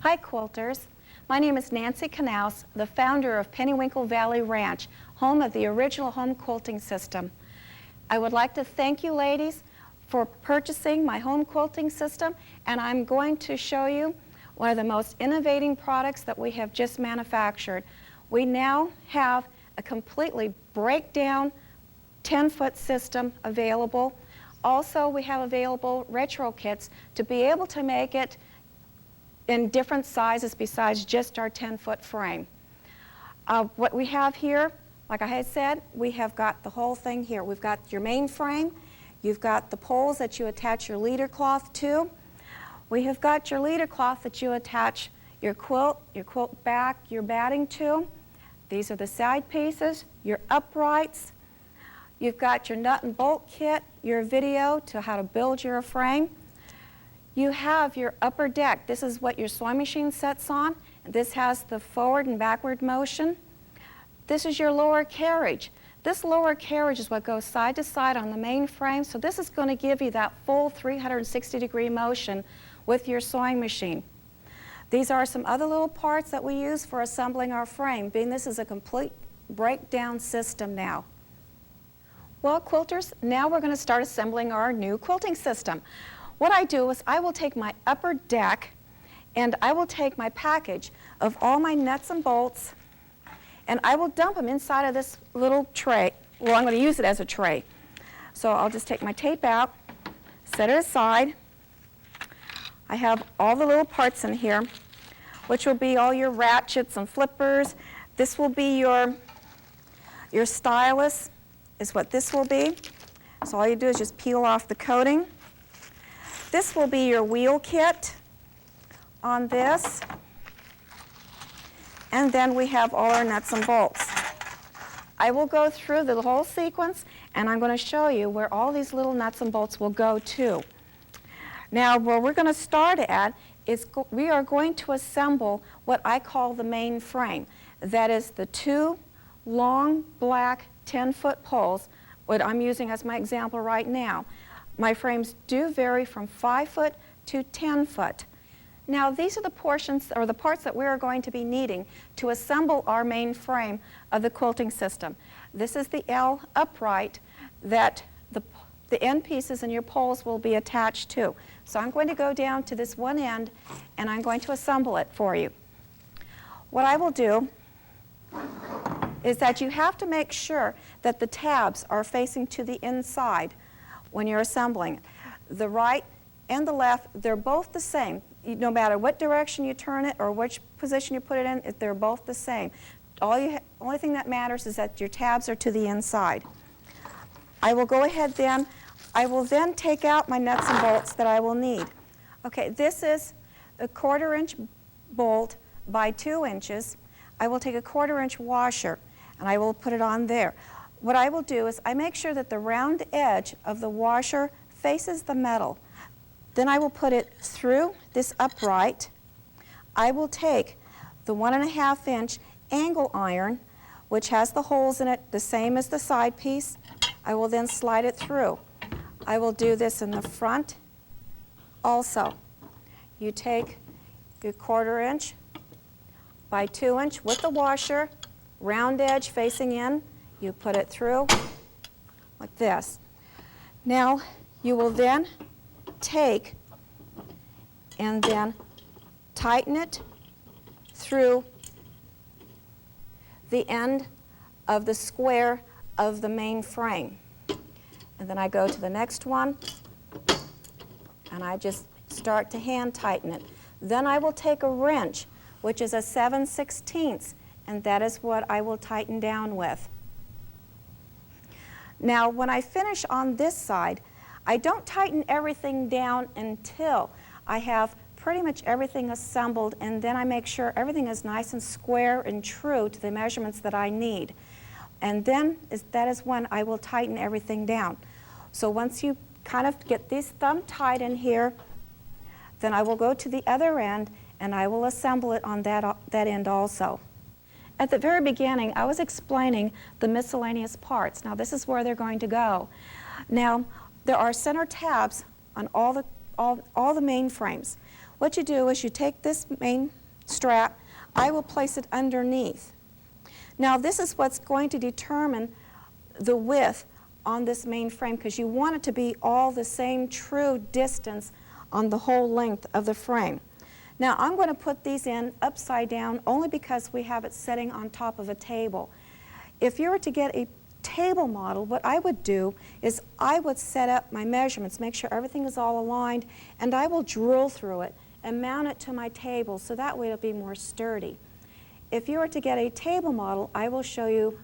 Hi quilters, my name is Nancy Knaus, the founder of Pennywinkle Valley Ranch, home of the original home quilting system. I would like to thank you ladies for purchasing my home quilting system, and I'm going to show you one of the most innovating products that we have just manufactured. We now have a completely breakdown 10-foot system available. Also, we have available retro kits to be able to make it in different sizes besides just our 10-foot frame. What we have here, like I had said, we have got the whole thing here. We've got your main frame, you've got the poles that you attach your leader cloth to. We have got your leader cloth that you attach your quilt back, your batting to. These are the side pieces, your uprights. You've got your nut and bolt kit, your video to how to build your frame. You have your upper deck. This is what your sewing machine sets on. This has the forward and backward motion. This is your lower carriage. This lower carriage is what goes side to side on the main frame, so this is going to give you that full 360-degree motion with your sewing machine. These are some other little parts that we use for assembling our frame, being this is a complete breakdown system now. Well, quilters, now we're going to start assembling our new quilting system. What I do is I will take my upper deck and I will take my package of all my nuts and bolts and I will dump them inside of this little tray. Well, I'm going to use it as a tray. So I'll just take my tape out, set it aside. I have all the little parts in here, which will be all your ratchets and flippers. This will be your stylus, is what this will be. So all you do is just peel off the coating. This will be your wheel kit on this. And then we have all our nuts and bolts. I will go through the whole sequence and I'm going to show you where all these little nuts and bolts will go to. Now where we're going to start at is we are going to assemble what I call the main frame. That is the two long black 10-foot poles, what I'm using as my example right now. My frames do vary from 5 foot to 10 foot. Now these are the portions or the parts that we are going to be needing to assemble our main frame of the quilting system. This is the L upright that the end pieces and your poles will be attached to. So I'm going to go down to this one end and I'm going to assemble it for you. What I will do is that you have to make sure that the tabs are facing to the inside when you're assembling. The right and the left, they're both the same. No matter what direction you turn it or which position you put it in, they're both the same. Only thing that matters is that your tabs are to the inside. I will go ahead then, I will then take out my nuts and bolts that I will need. Okay, this is a 1/4-inch bolt by 2 inches. I will take a 1/4-inch washer and I will put it on there. What I will do is I make sure that the round edge of the washer faces the metal. Then I will put it through this upright. I will take the 1.5-inch angle iron, which has the holes in it the same as the side piece. I will then slide it through. I will do this in the front also. You take your 1/4-inch by 2-inch with the washer, round edge facing in. You put it through like this. Now you will then take and then tighten it through the end of the square of the main frame. And then I go to the next one and I just start to hand tighten it. Then I will take a wrench, which is a 7/16, and that is what I will tighten down with. Now when I finish on this side, I don't tighten everything down until I have pretty much everything assembled, and then I make sure everything is nice and square and true to the measurements that I need. And then that is when I will tighten everything down. So once you kind of get this thumb tied in here, then I will go to the other end and I will assemble it on that end also. At the very beginning, I was explaining the miscellaneous parts. Now this is where they're going to go. Now there are center tabs on all the main frames. What you do is you take this main strap, I will place it underneath. Now this is what's going to determine the width on this main frame, because you want it to be all the same true distance on the whole length of the frame. Now I'm going to put these in upside down only because we have it sitting on top of a table. If you were to get a table model, what I would do is I would set up my measurements, make sure everything is all aligned, and I will drill through it and mount it to my table so that way it'll be more sturdy. If you were to get a table model, I will show you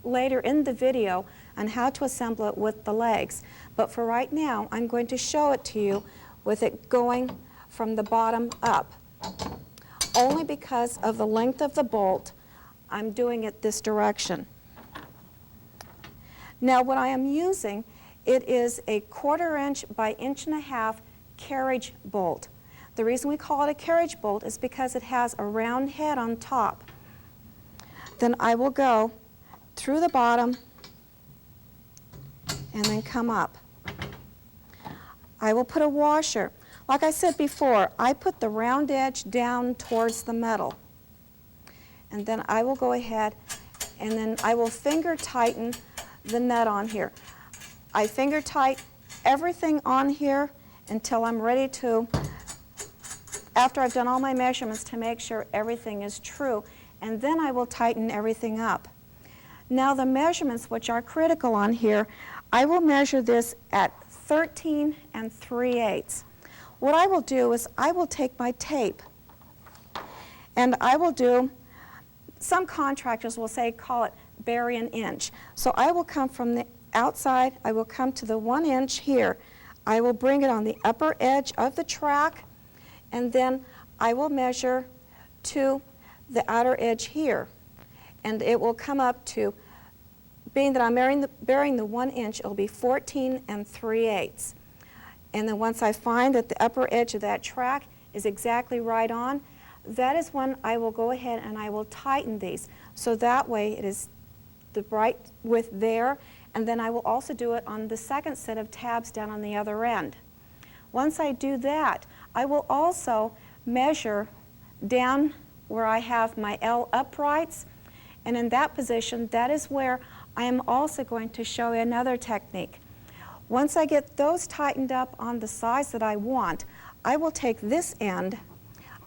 later in the video on how to assemble it with the legs. But for right now, I'm going to show it to you with it going from the bottom up. Only because of the length of the bolt, I'm doing it this direction. Now what I am using, it is a 1/4 inch by 1.5 inch carriage bolt. The reason we call it a carriage bolt is because it has a round head on top. Then I will go through the bottom and then come up. I will put a washer. Like I said before, I put the round edge down towards the metal. And then I will go ahead and then I will finger tighten the nut on here. I finger tight everything on here until I'm ready to, after I've done all my measurements, to make sure everything is true, and then I will tighten everything up. Now the measurements which are critical on here, I will measure this at 13 3/8. What I will do is I will take my tape and I will do, some contractors will say, call it bury an inch. So I will come from the outside, I will come to the 1 inch here. I will bring it on the upper edge of the track, and then I will measure to the outer edge here. And it will come up to, being that I'm burying the 1 inch, it'll be 14 3/8. And then once I find that the upper edge of that track is exactly right on, that is when I will go ahead and I will tighten these. So that way it is the right width there, and then I will also do it on the second set of tabs down on the other end. Once I do that, I will also measure down where I have my L uprights, and in that position, that is where I am also going to show you another technique. Once I get those tightened up on the size that I want, I will take this end,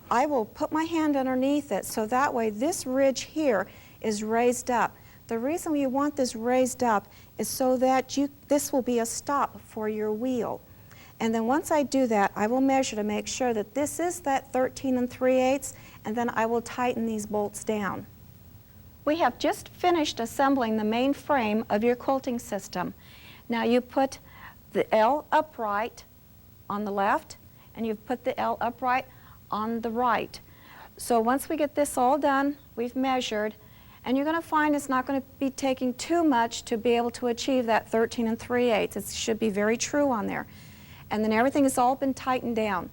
I will put my hand underneath it so that way this ridge here is raised up. The reason you want this raised up is so that this will be a stop for your wheel. And then once I do that, I will measure to make sure that this is that 13 3/8, and then I will tighten these bolts down. We have just finished assembling the main frame of your quilting system. Now you put the L upright on the left, and you've put the L upright on the right. So once we get this all done, we've measured, and you're going to find it's not going to be taking too much to be able to achieve that 13 3/8. It should be very true on there. And then everything has all been tightened down.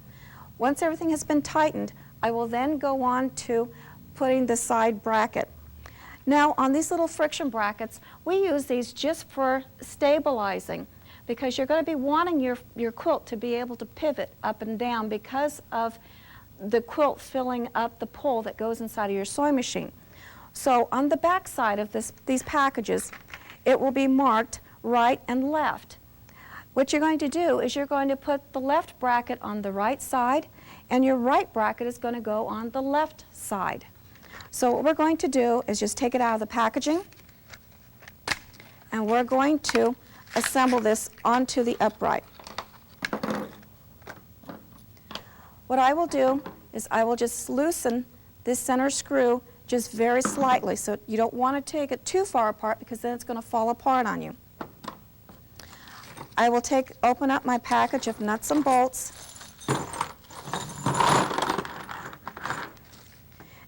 Once everything has been tightened, I will then go on to putting the side bracket. Now on these little friction brackets, we use these just for stabilizing, because you're going to be wanting your quilt to be able to pivot up and down because of the quilt filling up the pole that goes inside of your sewing machine. So on the back side of these packages, it will be marked right and left. What you're going to do is you're going to put the left bracket on the right side, and your right bracket is going to go on the left side. So what we're going to do is just take it out of the packaging, and we're going to assemble this onto the upright. What I will do is I will just loosen this center screw just very slightly, so you don't want to take it too far apart because then it's going to fall apart on you. I will open up my package of nuts and bolts,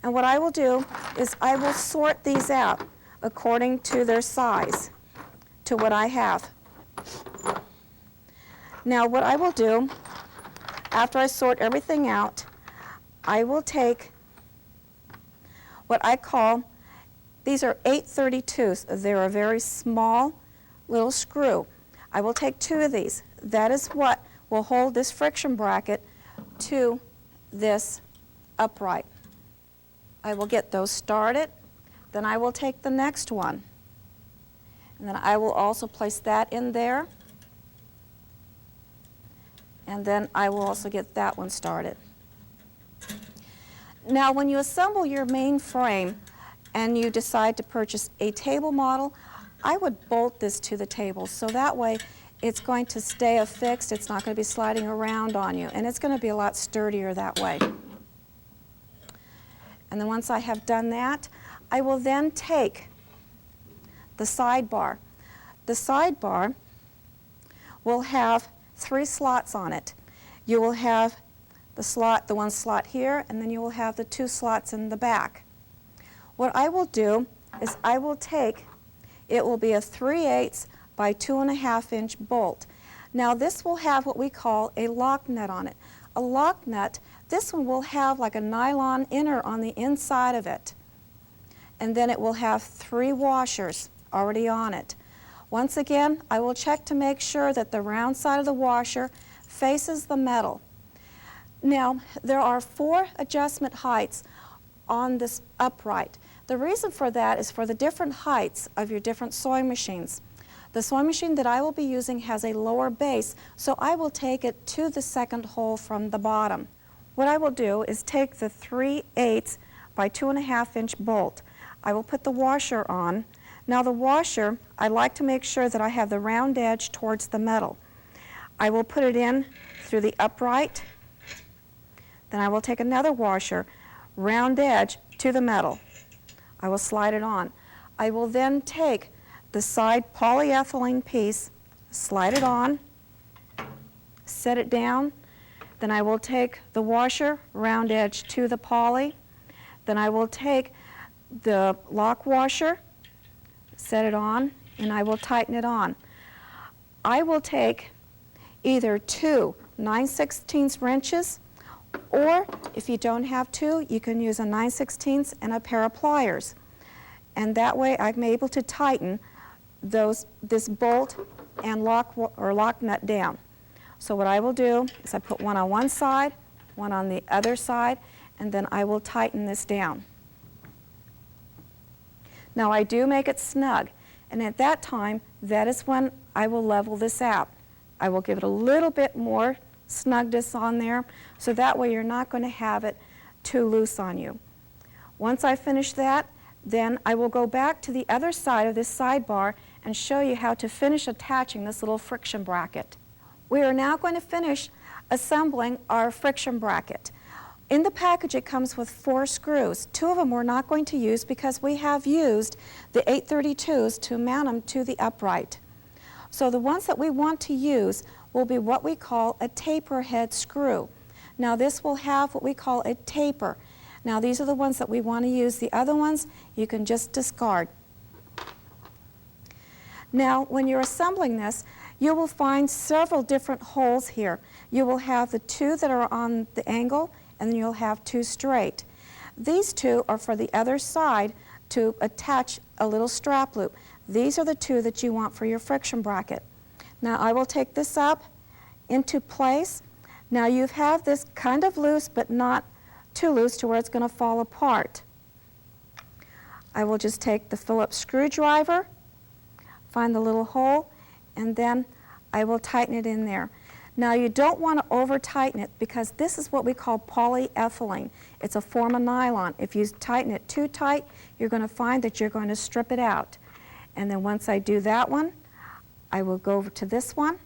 and what I will do is I will sort these out according to their size, to what I have. Now what I will do, after I sort everything out, I will take what I call, these are 8/32s. They're a very small little screw. I will take 2 of these. That is what will hold this friction bracket to this upright. I will get those started, then I will take the next one, and then I will also place that in there, and then I will also get that one started. Now when you assemble your main frame and you decide to purchase a table model, I would bolt this to the table so that way it's going to stay affixed, it's not going to be sliding around on you, and it's going to be a lot sturdier that way. And then once I have done that, I will then take the sidebar. The sidebar will have 3 slots on it. You will have the one slot here, and then you will have the 2 slots in the back. What I will do is I will take, it will be a 3/8 by 2.5 inch bolt. Now this will have what we call a lock nut on it. A lock nut, this one will have like a nylon inner on the inside of it. And then it will have 3 washers already on it. Once again, I will check to make sure that the round side of the washer faces the metal. Now, there are 4 adjustment heights on this upright. The reason for that is for the different heights of your different sewing machines. The sewing machine that I will be using has a lower base, so I will take it to the second hole from the bottom. What I will do is take the 3/8 by 2.5 inch bolt. I will put the washer on. Now the washer, I like to make sure that I have the round edge towards the metal. I will put it in through the upright. Then I will take another washer, round edge to the metal. I will slide it on. I will then take the side polyethylene piece, slide it on, set it down. Then I will take the washer, round edge to the poly. Then I will take the lock washer, set it on, and I will tighten it on. I will take either 2 9/16 wrenches, or if you don't have 2, you can use a 9/16 and a pair of pliers. And that way I'm able to tighten this bolt and lock nut down. So what I will do is I put one on one side, one on the other side, and then I will tighten this down. Now I do make it snug, and at that time, that is when I will level this out. I will give it a little bit more snugness on there, so that way you're not going to have it too loose on you. Once I finish that, then I will go back to the other side of this sidebar and show you how to finish attaching this little friction bracket. We are now going to finish assembling our friction bracket. In the package it comes with 4 screws. 2 of them we're not going to use because we have used the 832s to mount them to the upright. So the ones that we want to use will be what we call a taper head screw. Now this will have what we call a taper. Now these are the ones that we want to use. The other ones you can just discard. Now when you're assembling this, you will find several different holes here. You will have the 2 that are on the angle, and then you'll have 2 straight. These 2 are for the other side to attach a little strap loop. These are the 2 that you want for your friction bracket. Now I will take this up into place. Now you have this kind of loose, but not too loose to where it's going to fall apart. I will just take the Phillips screwdriver, find the little hole, and then I will tighten it in there. Now you don't want to over tighten it because this is what we call polyethylene. It's a form of nylon. If you tighten it too tight, you're going to find that you're going to strip it out. And then once I do that one, I will go over to this one,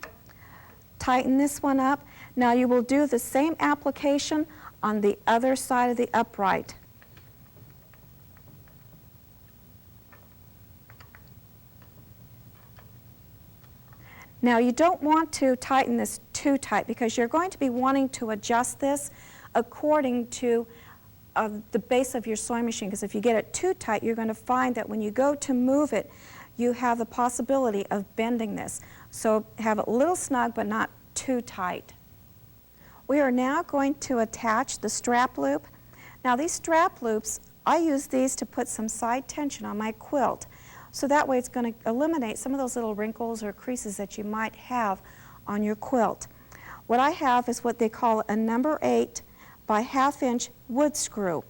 tighten this one up. Now you will do the same application on the other side of the upright. Now you don't want to tighten this too tight because you're going to be wanting to adjust this according to the base of your sewing machine, because if you get it too tight, you're going to find that when you go to move it, you have the possibility of bending this. So have it a little snug but not too tight. We are now going to attach the strap loop. Now these strap loops, I use these to put some side tension on my quilt. So that way it's going to eliminate some of those little wrinkles or creases that you might have on your quilt. What I have is what they call a number 8 by 1/2 inch wood screw.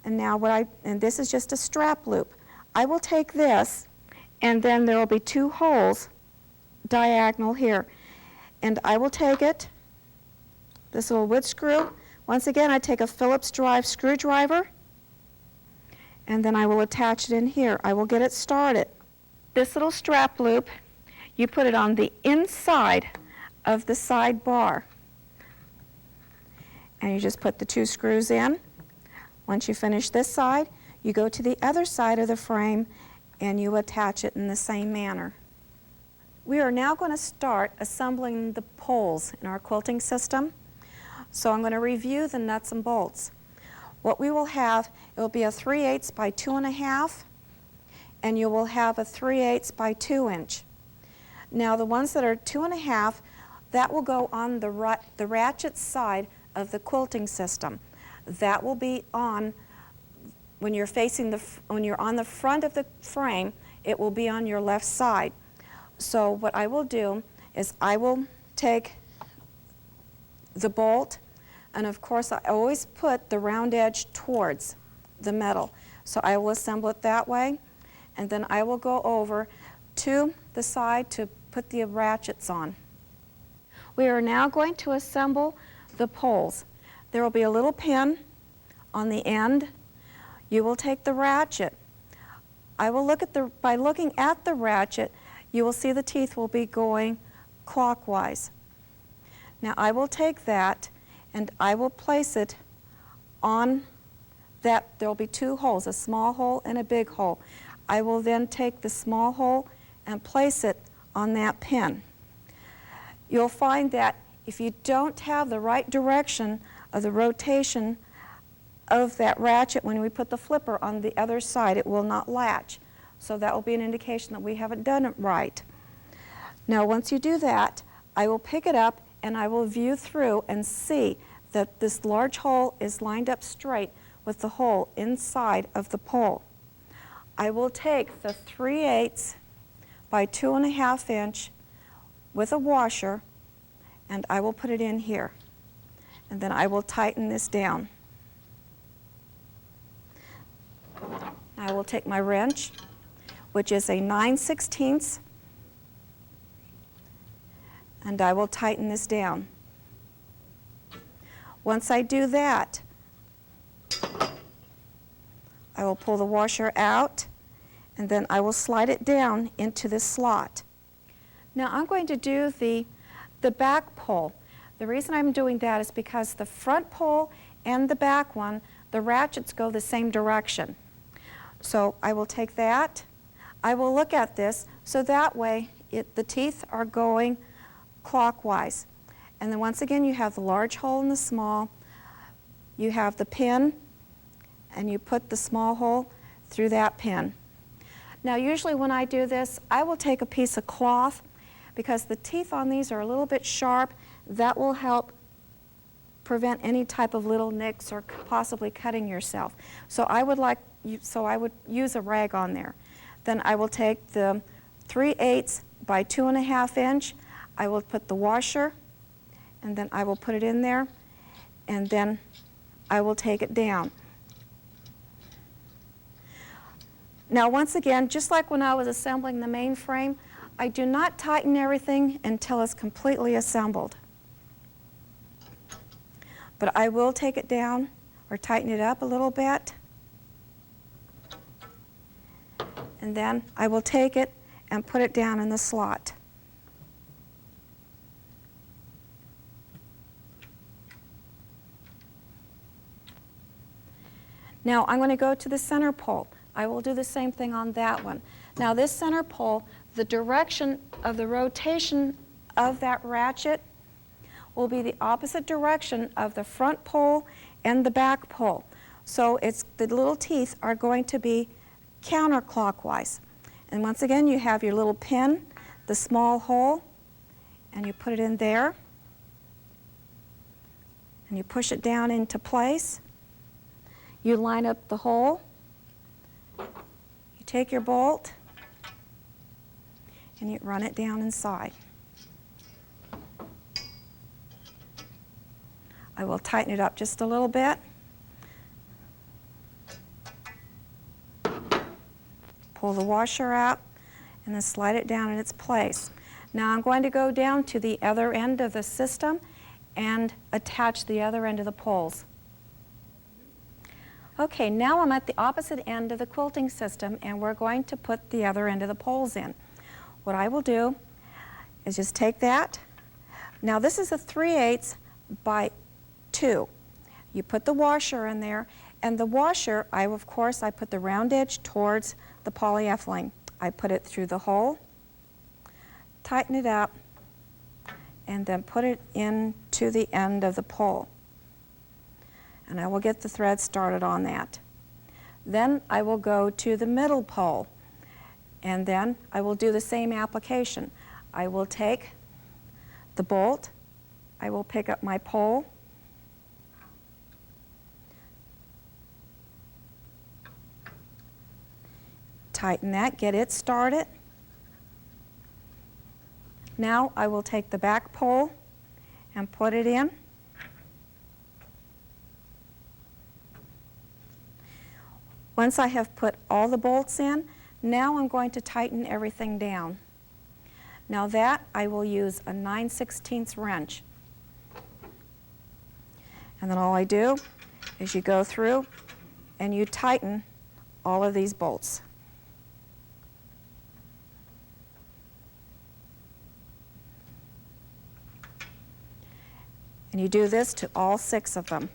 And now and this is just a strap loop. I will take this, and then there will be 2 holes diagonal here. And I will take it, this little wood screw. Once again, I take a Phillips drive screwdriver, and then I will attach it in here. I will get it started. This little strap loop, you put it on the inside of the side bar. And you just put the 2 screws in. Once you finish this side, you go to the other side of the frame and you attach it in the same manner. We are now going to start assembling the poles in our quilting system. So I'm going to review the nuts and bolts. What we will have, it will be a 3/8 by 2.5, and you will have a 3/8 by 2 inch. Now the ones that are 2.5, that will go on the ratchet side of the quilting system. That will be on, when you're on the front of the frame, it will be on your left side. So what I will do is I will take the bolt, and of course I always put the round edge towards the metal. So I will assemble it that way, and then I will go over to the side to put the ratchets on. We are now going to assemble the poles. There will be a little pin on the end. You will take the ratchet. I will look at by looking at the ratchet, you will see the teeth will be going clockwise. Now I will take that and I will place it on that. There will be 2 holes, a small hole and a big hole. I will then take the small hole and place it on that pin. You'll find that if you don't have the right direction of the rotation of that ratchet when we put the flipper on the other side, it will not latch. So that will be an indication that we haven't done it right. Now once you do that, I will pick it up and I will view through and see that this large hole is lined up straight with the hole inside of the pole. I will take the 3/8 by 2.5 inch with a washer, and I will put it in here. And then I will tighten this down. I will take my wrench, which is a 9/16, and I will tighten this down. Once I do that, I will pull the washer out, and then I will slide it down into this slot. Now I'm going to do the back pole. The reason I'm doing that is because the front pole and the back one, the ratchets go the same direction. So I will take that, I will look at this, so that way the teeth are going clockwise. And then once again you have the large hole and the small, you have the pin, and you put the small hole through that pin. Now usually when I do this, I will take a piece of cloth, because the teeth on these are a little bit sharp. That will help prevent any type of little nicks or possibly cutting yourself. So I would use a rag on there. Then I will take the 3/8 by 2.5 inch. I will put the washer, and then I will put it in there, and then I will take it down. Now once again, just like when I was assembling the main frame, I do not tighten everything until it's completely assembled. But I will take it down or tighten it up a little bit. And then I will take it and put it down in the slot. Now I'm going to go to the center pole. I will do the same thing on that one. Now this center pole, the direction of the rotation of that ratchet will be the opposite direction of the front pole and the back pole. So the little teeth are going to be counterclockwise. And once again, you have your little pin, the small hole, and you put it in there, and you push it down into place. You line up the hole, you take your bolt, and you run it down inside. I will tighten it up just a little bit. Pull the washer out and then slide it down in its place. Now I'm going to go down to the other end of the system and attach the other end of the poles. Okay, now I'm at the opposite end of the quilting system and we're going to put the other end of the poles in. What I will do is just take that. Now this is a 3/8 by 2. You put the washer in there, and the washer, of course, I put the round edge towards the polyethylene. I put it through the hole, tighten it up, and then put it into the end of the pole. And I will get the thread started on that. Then I will go to the middle pole, and then I will do the same application. I will take the bolt, I will pick up my pole, tighten that, get it started. Now I will take the back pole and put it in. Once I have put all the bolts in, now I'm going to tighten everything down. Now that I will use a 9/16 wrench. And then all I do is you go through and you tighten all of these bolts. And you do this to all 6 of them.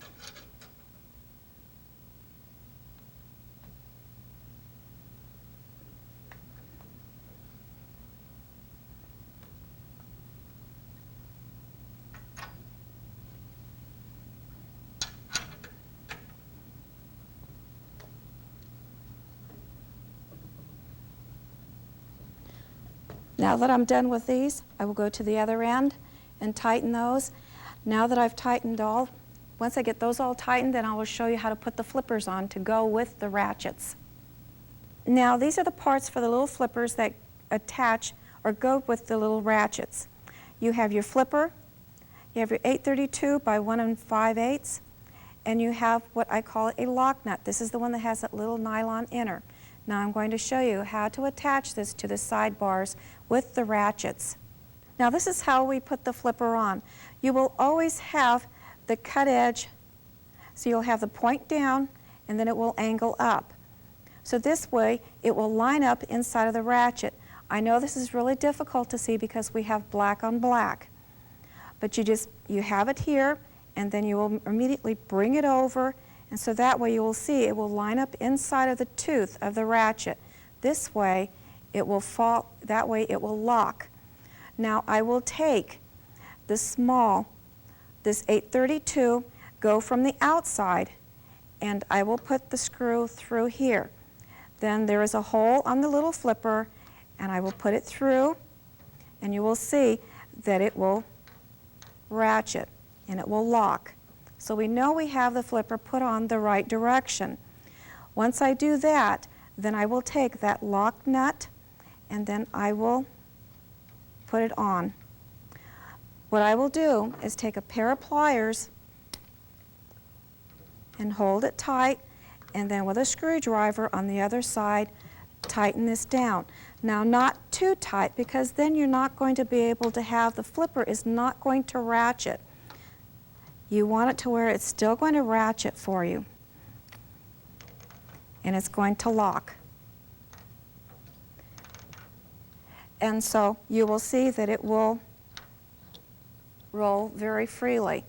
Now that I'm done with these, I will go to the other end and tighten those. Now that I've tightened all, once I get those all tightened, then I will show you how to put the flippers on to go with the ratchets. Now these are the parts for the little flippers that attach or go with the little ratchets. You have your flipper, you have your 832 by 1 5/8, and you have what I call a lock nut. This is the one that has that little nylon inner. Now I'm going to show you how to attach this to the sidebars with the ratchets. Now this is how we put the flipper on. You will always have the cut edge, so you'll have the point down and then it will angle up. So this way it will line up inside of the ratchet. I know this is really difficult to see because we have black on black, but you have it here and then you will immediately bring it over, and so that way you will see it will line up inside of the tooth of the ratchet. This way it will fall, that way it will lock. Now I will take this 832, go from the outside, and I will put the screw through here. Then there is a hole on the little flipper, and I will put it through, and you will see that it will ratchet and it will lock. So we know we have the flipper put on the right direction. Once I do that, then I will take that lock nut and then I will put it on. What I will do is take a pair of pliers and hold it tight, and then with a screwdriver on the other side, tighten this down. Now not too tight, because then you're not going to be able to have, the flipper is not going to ratchet. You want it to where it's still going to ratchet for you, and it's going to lock. And so you will see that it will roll very freely.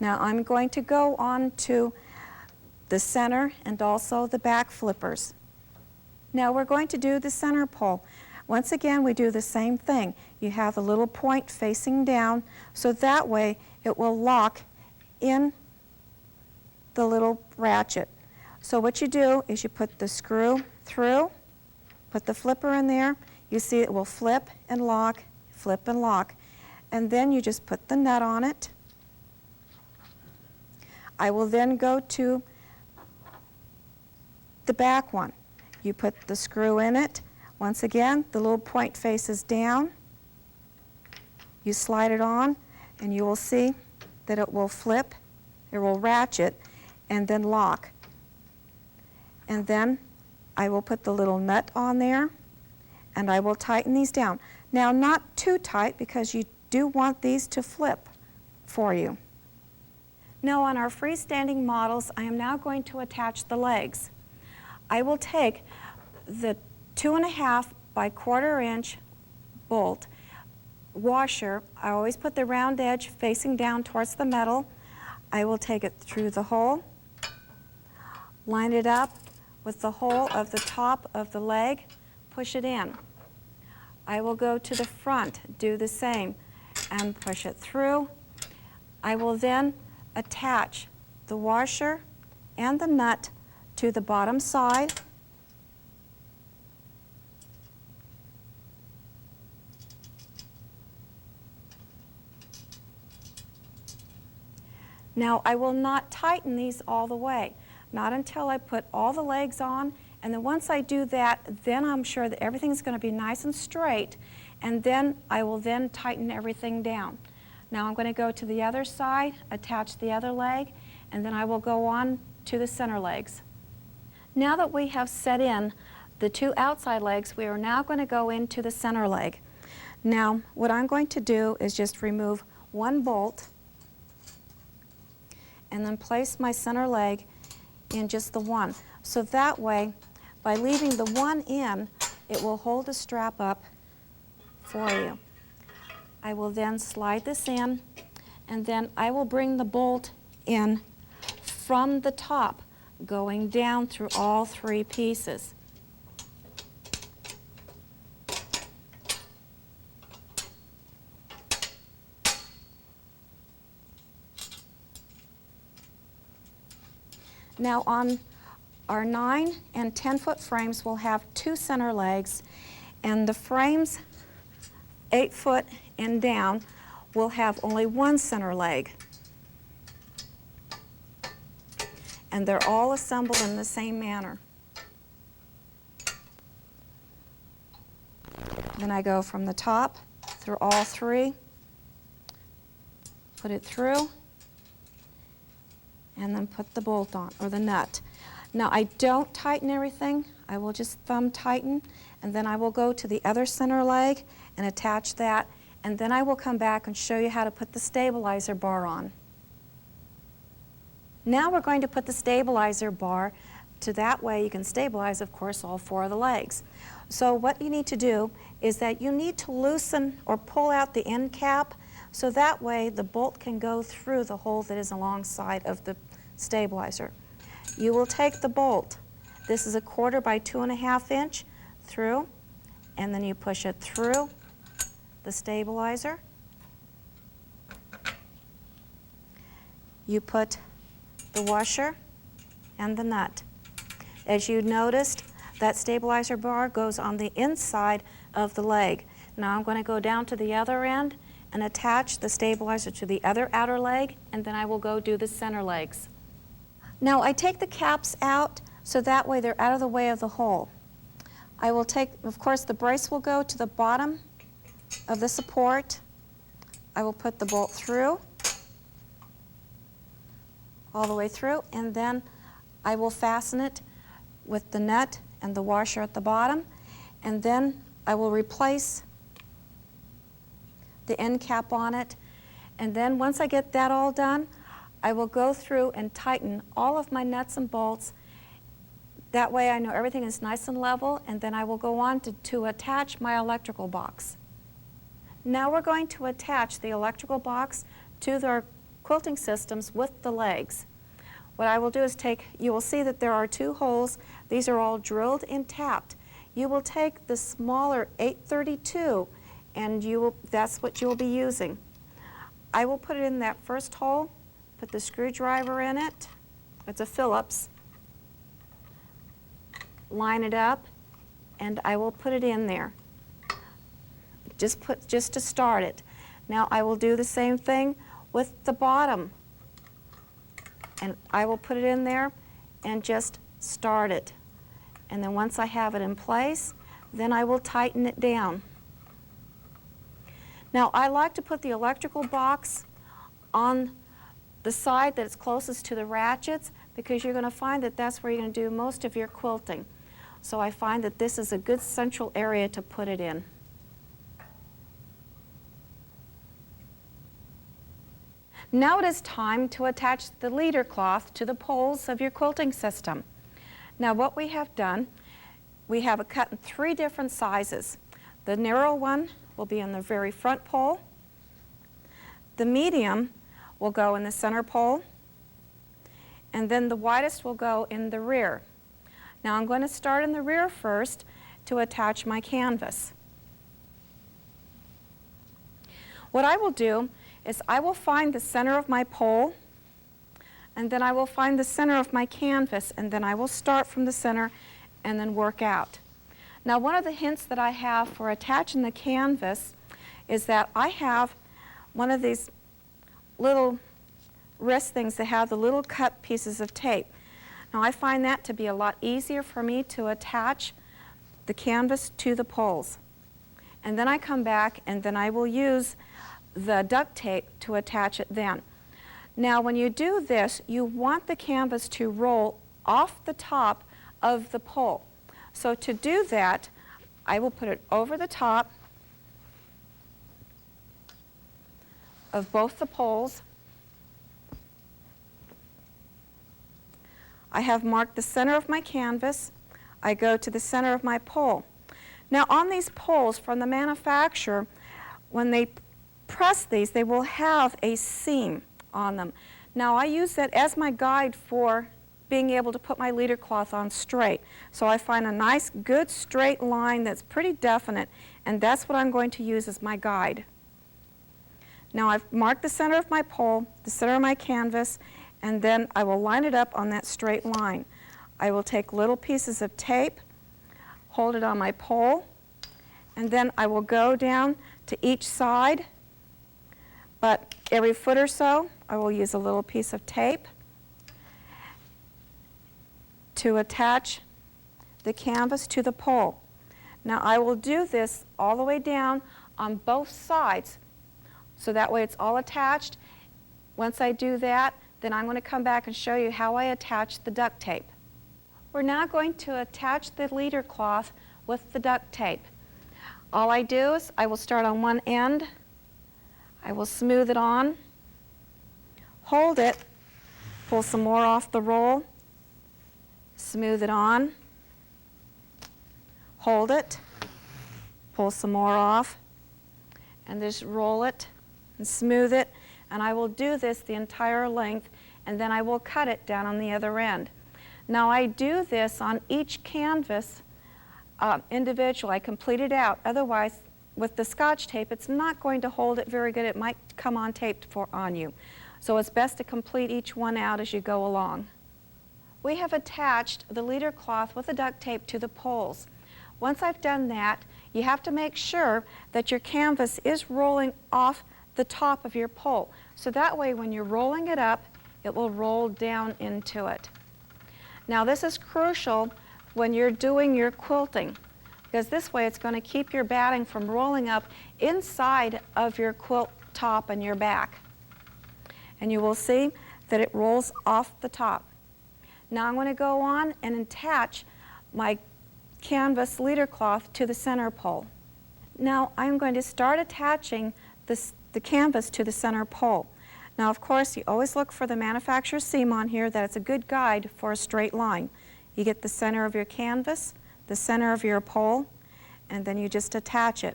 Now I'm going to go on to the center and also the back flippers. Now we're going to do the center pole. Once again, we do the same thing. You have a little point facing down, so that way it will lock in the little ratchet. So what you do is you put the screw through, put the flipper in there, you see it will flip and lock, and then you just put the nut on it. I will then go to the back one. You put the screw in it. Once again, the little point faces down. You slide it on, and you will see that it will flip It will ratchet and then lock. And then I will put the little nut on there, and I will tighten these down. Now, not too tight, because you do want these to flip for you. Now, on our freestanding models, I am now going to attach the legs. I will take the 2.5 by 1/4 inch bolt washer. I always put the round edge facing down towards the metal. I will take it through the hole, line it up with the hole of the top of the leg, push it in. I will go to the front, do the same, and push it through. I will then attach the washer and the nut to the bottom side. Now, I will not tighten these all the way, not until I put all the legs on, and then once I do that, then I'm sure that everything's going to be nice and straight, and then I will then tighten everything down. Now I'm going to go to the other side, attach the other leg, and then I will go on to the center legs. Now that we have set in the 2 outside legs, we are now going to go into the center leg. Now, what I'm going to do is just remove 1 bolt and then place my center leg in just the one. So that way, by leaving the one in, it will hold the strap up for you. I will then slide this in, and then I will bring the bolt in from the top, going down through all 3 pieces. Now, on our 9 and 10-foot frames, we'll have 2 center legs, and the frames 8 foot and down will have only 1 center leg. And they're all assembled in the same manner. Then I go from the top through all 3, put it through, and then put the bolt on, or the nut. Now, I don't tighten everything. I will just thumb tighten, and then I will go to the other center leg and attach that, and then I will come back and show you how to put the stabilizer bar on. Now we're going to put the stabilizer bar to that way you can stabilize, of course, all 4 of the legs. So what you need to do is that you need to loosen or pull out the end cap, so that way the bolt can go through the hole that is alongside of the stabilizer. You will take the bolt, this is a 1/4 by 2.5 inch, through, and then you push it through the stabilizer. You put the washer and the nut. As you noticed, that stabilizer bar goes on the inside of the leg. Now I'm going to go down to the other end and attach the stabilizer to the other outer leg, and then I will go do the center legs. Now I take the caps out so that way they're out of the way of the hole. I will take, of course, the brace will go to the bottom of the support. I will put the bolt through, all the way through, and then I will fasten it with the nut and the washer at the bottom, and then I will replace the end cap on it, and then once I get that all done, I will go through and tighten all of my nuts and bolts. That way I know everything is nice and level, and then I will go on to attach my electrical box. Now we're going to attach the electrical box to their quilting systems with the legs. What I will do is you will see that there are 2 holes. These are all drilled and tapped. You will take the smaller 832, and that's what you will be using. I will put it in that first hole, put the screwdriver in it. It's a Phillips. Line it up, and I will put it in there. Just to start it. Now I will do the same thing with the bottom, and I will put it in there and just start it. And then once I have it in place, then I will tighten it down. Now I like to put the electrical box on the side that's closest to the ratchets, because you're going to find that that's where you're going to do most of your quilting. So I find that this is a good central area to put it in. Now it is time to attach the leader cloth to the poles of your quilting system. Now what we have done, we have it cut in 3 different sizes. The narrow one will be in the very front pole. The medium will go in the center pole. And then the widest will go in the rear. Now I'm going to start in the rear first to attach my canvas. What I will do is I will find the center of my pole, and then I will find the center of my canvas, and then I will start from the center and then work out. Now one of the hints that I have for attaching the canvas is that I have one of these little wrist things that have the little cut pieces of tape. Now I find that to be a lot easier for me to attach the canvas to the poles. And then I come back and then I will use the duct tape to attach it then. Now when you do this, you want the canvas to roll off the top of the pole. So to do that, I will put it over the top of both the poles. I have marked the center of my canvas. I go to the center of my pole. Now on these poles from the manufacturer, when they press these, they will have a seam on them. Now I use that as my guide for being able to put my leader cloth on straight. So I find a nice good straight line that's pretty definite, and that's what I'm going to use as my guide. Now I've marked the center of my pole, the center of my canvas, and then I will line it up on that straight line. I will take little pieces of tape, hold it on my pole, and then I will go down to each side, but every foot or so I will use a little piece of tape to attach the canvas to the pole. Now I will do this all the way down on both sides, so that way it's all attached. Once I do that, then I'm going to come back and show you how I attach the duct tape. We're now going to attach the leader cloth with the duct tape. All I do is I will start on one end, I will smooth it on, hold it, pull some more off the roll, smooth it on, hold it, pull some more off, and just roll it and smooth it. And I will do this the entire length, and then I will cut it down on the other end. Now I do this on each canvas individually. I complete it out. Otherwise, with the Scotch tape, it's not going to hold it very good. It might come on taped on you. So it's best to complete each one out as you go along. We have attached the leader cloth with the duct tape to the poles. Once I've done that, you have to make sure that your canvas is rolling off the top of your pole. So that way when you're rolling it up, it will roll down into it. Now this is crucial when you're doing your quilting, because this way it's going to keep your batting from rolling up inside of your quilt top and your back. And you will see that it rolls off the top. Now I'm going to go on and attach my canvas leader cloth to the center pole. Now I'm going to start attaching the canvas to the center pole. Now of course you always look for the manufacturer's seam on here, that it's a good guide for a straight line. You get the center of your canvas, the center of your pole, and then you just attach it.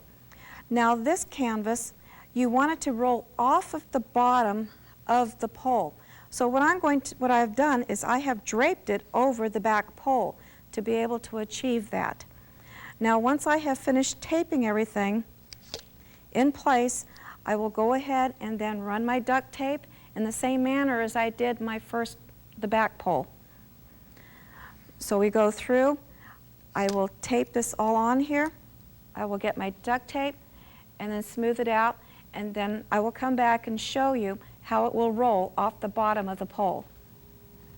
Now this canvas, you want it to roll off of the bottom of the pole. So what I've done is I have draped it over the back pole to be able to achieve that. Now once I have finished taping everything in place, I will go ahead and then run my duct tape in the same manner as I did the back pole. So we go through, I will tape this all on here, I will get my duct tape and then smooth it out, and then I will come back and show you how it will roll off the bottom of the pole.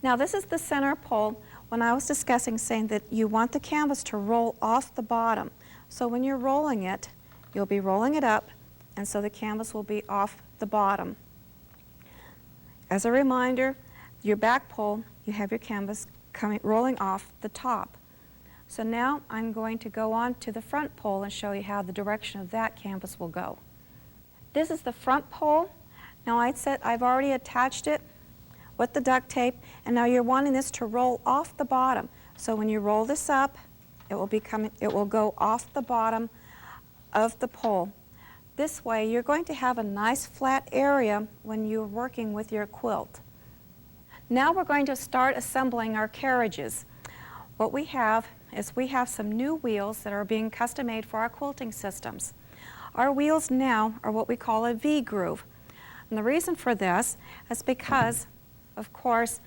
Now this is the center pole. When I was discussing saying that you want the canvas to roll off the bottom. So when you're rolling it, you'll be rolling it up, and so the canvas will be off the bottom. As a reminder, your back pole, you have your canvas rolling off the top. So now I'm going to go on to the front pole and show you how the direction of that canvas will go. This is the front pole. Now I've already attached it with the duct tape, and now you're wanting this to roll off the bottom. So when you roll this up, it will go off the bottom of the pole. This way you're going to have a nice flat area when you're working with your quilt. Now we're going to start assembling our carriages. What we have is we have some new wheels that are being custom made for our quilting systems. Our wheels now are what we call a V-groove. And the reason for this is because, of course,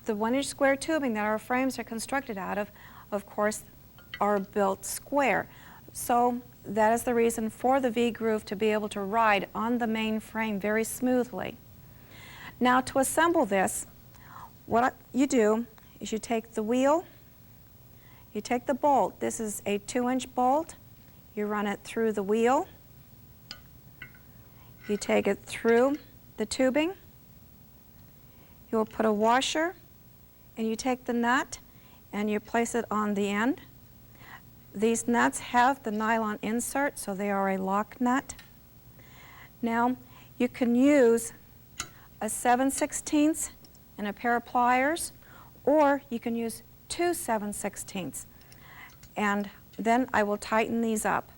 the 1-inch square tubing that our frames are constructed out of course, are built square. So that is the reason for the V-groove, to be able to ride on the main frame very smoothly. Now to assemble this, what you do is you take the wheel, you take the bolt. This is a 2-inch bolt. You run it through the wheel. You take it through the tubing. You'll put a washer, and you take the nut and you place it on the end. These nuts have the nylon insert, so they are a lock nut. Now you can use a 7/16 and a pair of pliers, or you can use 2 7/16. And then I will tighten these up.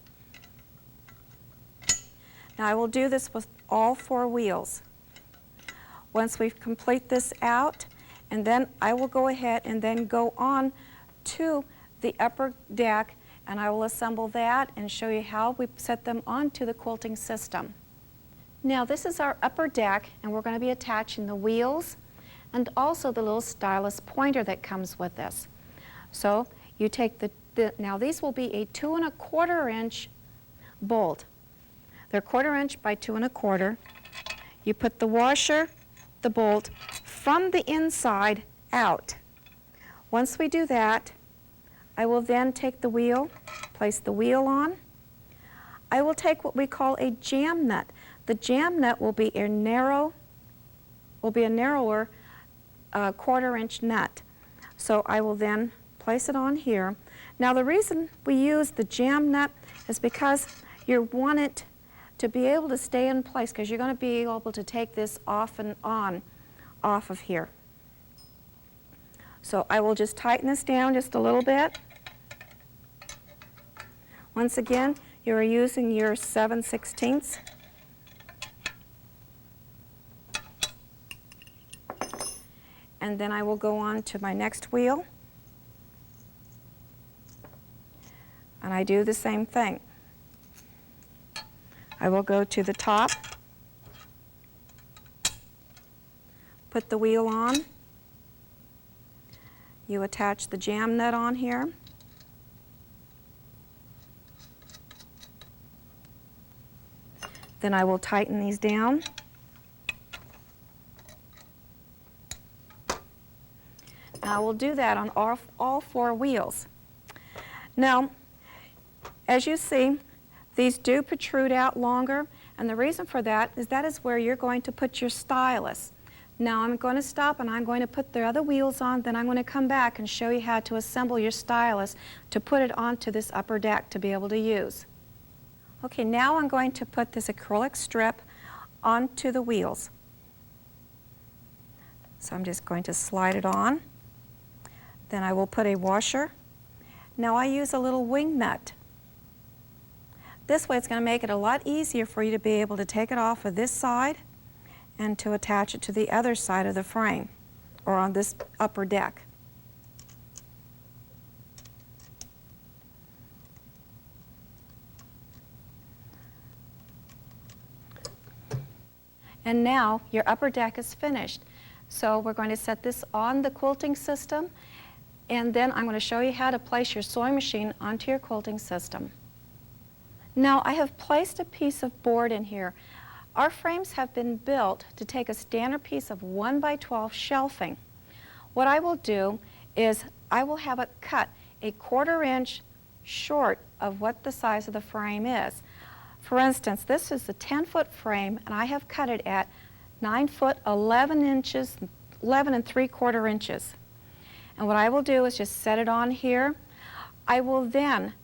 Now I will do this with all 4 wheels. Once we complete this out, and then I will go ahead and then go on to the upper deck, and I will assemble that and show you how we set them onto the quilting system. Now this is our upper deck, and we're going to be attaching the wheels and also the little stylus pointer that comes with this. So you take now these will be a 2 1/4 inch bolt. They're 1/4 inch by 2 1/4. You put the washer, the bolt, from the inside out. Once we do that, I will then take the wheel, place the wheel on. I will take what we call a jam nut. The jam nut will be a narrower 1/4 inch nut. So I will then place it on here. Now the reason we use the jam nut is because you want it to be able to stay in place, because you're going to be able to take this off and on off of here. So I will just tighten this down just a little bit. Once again, you are using your 7/16. And then I will go on to my next wheel. And I do the same thing. I will go to the top, put the wheel on. You attach the jam nut on here. Then I will tighten these down. And I will do that on all 4 wheels. Now, as you see, these do protrude out longer, and the reason for that is where you're going to put your stylus. Now I'm going to stop and I'm going to put the other wheels on, then I'm going to come back and show you how to assemble your stylus to put it onto this upper deck to be able to use. Okay, now I'm going to put this acrylic strip onto the wheels. So I'm just going to slide it on. Then I will put a washer. Now I use a little wing nut. This way it's going to make it a lot easier for you to be able to take it off of this side and to attach it to the other side of the frame or on this upper deck. And now your upper deck is finished. So we're going to set this on the quilting system, and then I'm going to show you how to place your sewing machine onto your quilting system. Now I have placed a piece of board in here. Our frames have been built to take a standard piece of 1x12 shelving. What I will do is I will have it cut a 1/4 inch short of what the size of the frame is. For instance, this is a 10-foot frame, and I have cut it at 9 foot 11 inches, 11 and 3/4 inches. And what I will do is just set it on here. I will then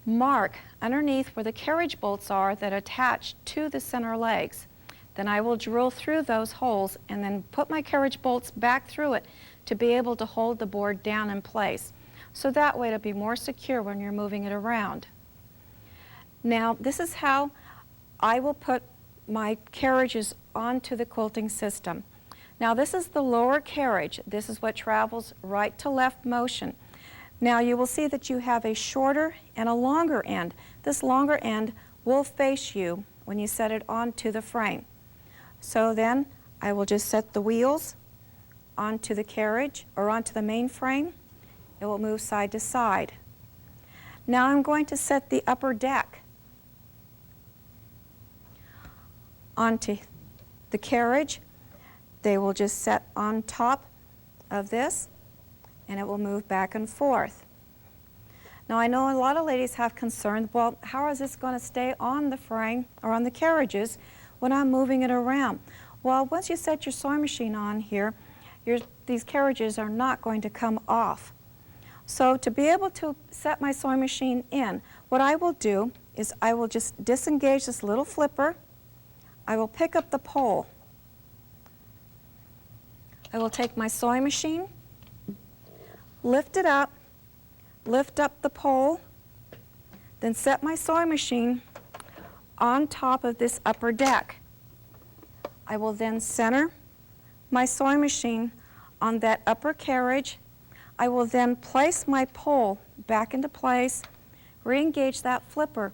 mark underneath where the carriage bolts are that attach to the center legs. Then I will drill through those holes and then put my carriage bolts back through it to be able to hold the board down in place. So that way it'll be more secure when you're moving it around. Now this is how I will put my carriages onto the quilting system. Now this is the lower carriage. This is what travels right to left motion. Now you will see that you have a shorter and a longer end. This longer end will face you when you set it onto the frame. So then I will just set the wheels onto the carriage or onto the main frame. It will move side to side. Now I'm going to set the upper deck onto the carriage. They will just set on top of this and it will move back and forth. Now I know a lot of ladies have concerns, well, how is this going to stay on the frame or on the carriages when I'm moving it around? Well, once you set your sewing machine on here, these carriages are not going to come off. So to be able to set my sewing machine in, what I will do is I will just disengage this little flipper. I will pick up the pole. I will take my sewing machine, lift it up, lift up the pole, then set my sewing machine on top of this upper deck. I will then center my sewing machine on that upper carriage. I will then place my pole back into place, re-engage that flipper.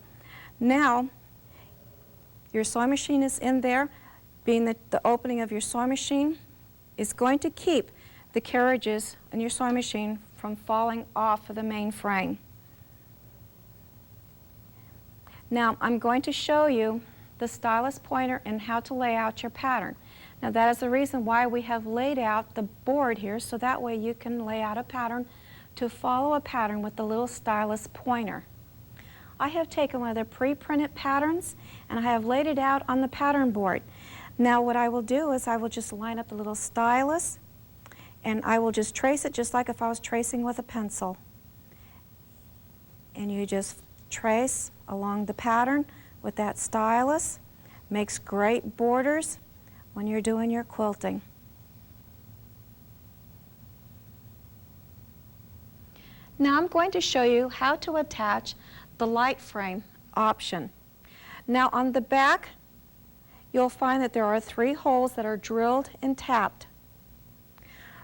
Now, your sewing machine is in there, being the opening of your sewing machine is going to keep the carriages in your sewing machine from falling off of the main frame. Now, I'm going to show you the stylus pointer and how to lay out your pattern. Now that is the reason why we have laid out the board here, so that way you can lay out a pattern to follow a pattern with the little stylus pointer. I have taken one of the pre-printed patterns and I have laid it out on the pattern board. Now what I will do is I will just line up the little stylus and I will just trace it just like if I was tracing with a pencil. And you just trace along the pattern with that stylus. Makes great borders when you're doing your quilting. Now I'm going to show you how to attach the light frame option. Now on the back you'll find that there are 3 holes that are drilled and tapped.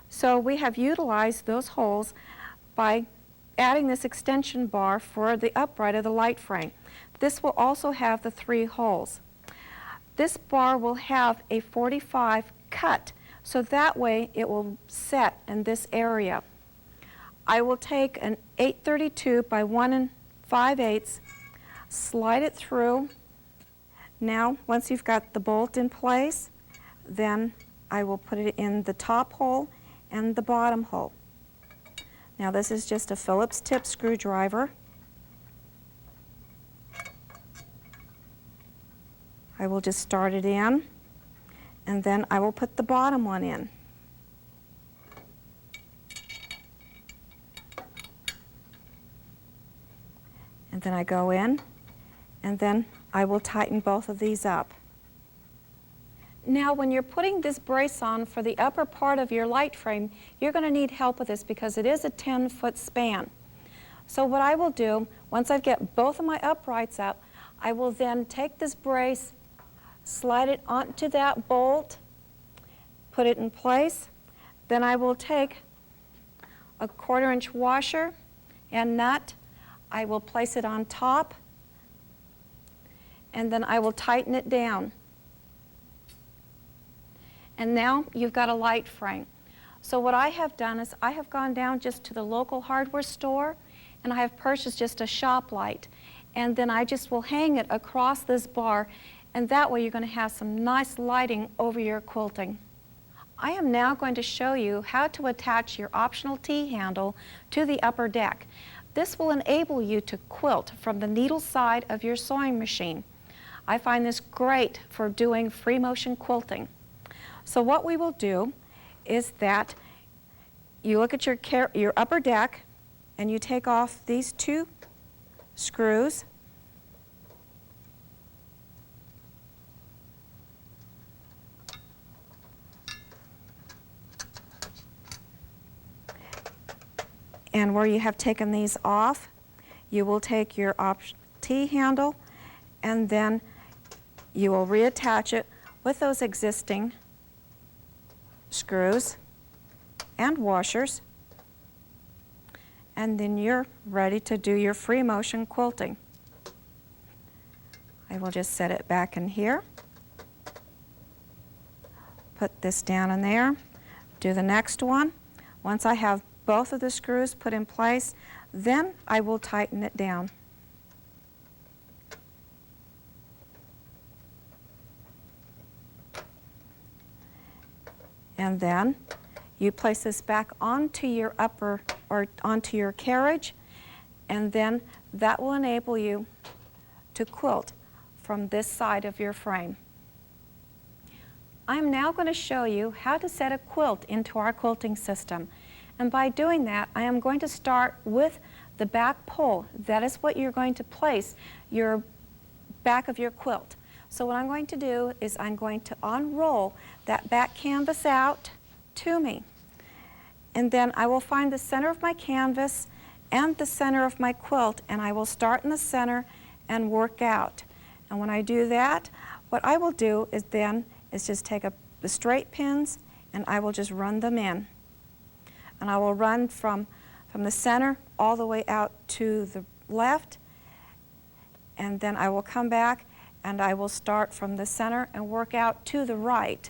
So we have utilized those holes by adding this extension bar for the upright of the light frame. This will also have the 3 holes. This bar will have a 45 cut, so that way it will set in this area. I will take an 832 by 1 5/8, slide it through. Now, once you've got the bolt in place, then I will put it in the top hole and the bottom hole. Now this is just a Phillips tip screwdriver. I will just start it in, and then I will put the bottom one in. And then I go in, and then I will tighten both of these up. Now when you're putting this brace on for the upper part of your light frame, you're going to need help with this because it is a 10-foot span. So what I will do, once I get both of my uprights up, I will then take this brace, slide it onto that bolt, put it in place. Then I will take a 1/4 inch washer and nut. I will place it on top, and then I will tighten it down. And now you've got a light frame. So what I have done is I have gone down just to the local hardware store and I have purchased just a shop light. And then I just will hang it across this bar, and that way you're going to have some nice lighting over your quilting. I am now going to show you how to attach your optional T-handle to the upper deck. This will enable you to quilt from the needle side of your sewing machine. I find this great for doing free motion quilting. So what we will do is that you look at your upper deck and you take off these 2 screws. And where you have taken these off, you will take your T-handle and then you will reattach it with those existing screws and washers, and then you're ready to do your free motion quilting. I will just set it back in here, put this down in there, do the next one. Once I have both of the screws put in place, then I will tighten it down. And then you place this back onto your upper or onto your carriage, and then that will enable you to quilt from this side of your frame. I'm now going to show you how to set a quilt into our quilting system. And by doing that, I am going to start with the back pole. That is what you're going to place your back of your quilt. So what I'm going to do is I'm going to unroll that back canvas out to me. And then I will find the center of my canvas and the center of my quilt, and I will start in the center and work out. And when I do that, what I will do is just take the straight pins and I will just run them in. And I will run from the center all the way out to the left, and then I will come back and I will start from the center and work out to the right.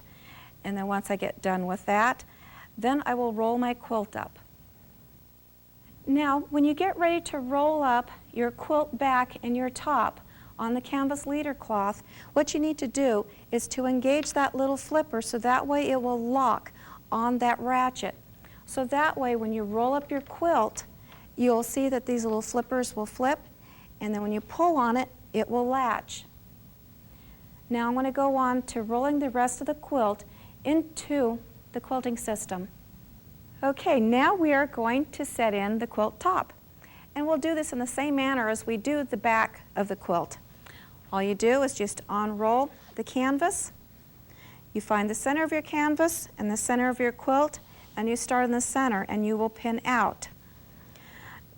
And then once I get done with that, then I will roll my quilt up. Now, when you get ready to roll up your quilt back and your top on the canvas leader cloth, what you need to do is to engage that little flipper so that way it will lock on that ratchet. So that way when you roll up your quilt, you'll see that these little flippers will flip, and then when you pull on it, it will latch. Now I'm going to go on to rolling the rest of the quilt into the quilting system. Okay, now we are going to set in the quilt top. And we'll do this in the same manner as we do the back of the quilt. All you do is just unroll the canvas. You find the center of your canvas and the center of your quilt, and you start in the center and you will pin out.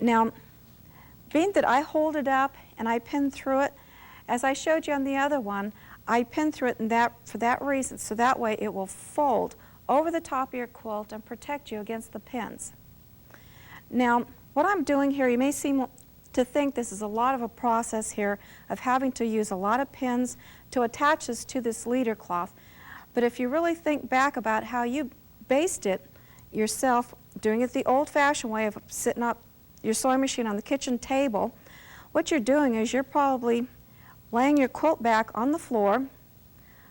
Now, being that I hold it up and I pin through it, as I showed you on the other one, I pin through it for that reason, so that way it will fold over the top of your quilt and protect you against the pins. Now, what I'm doing here, you may seem to think this is a lot of a process here of having to use a lot of pins to attach this to this leader cloth. But if you really think back about how you based it yourself, doing it the old-fashioned way of sitting up your sewing machine on the kitchen table, what you're doing is you're probably laying your quilt back on the floor,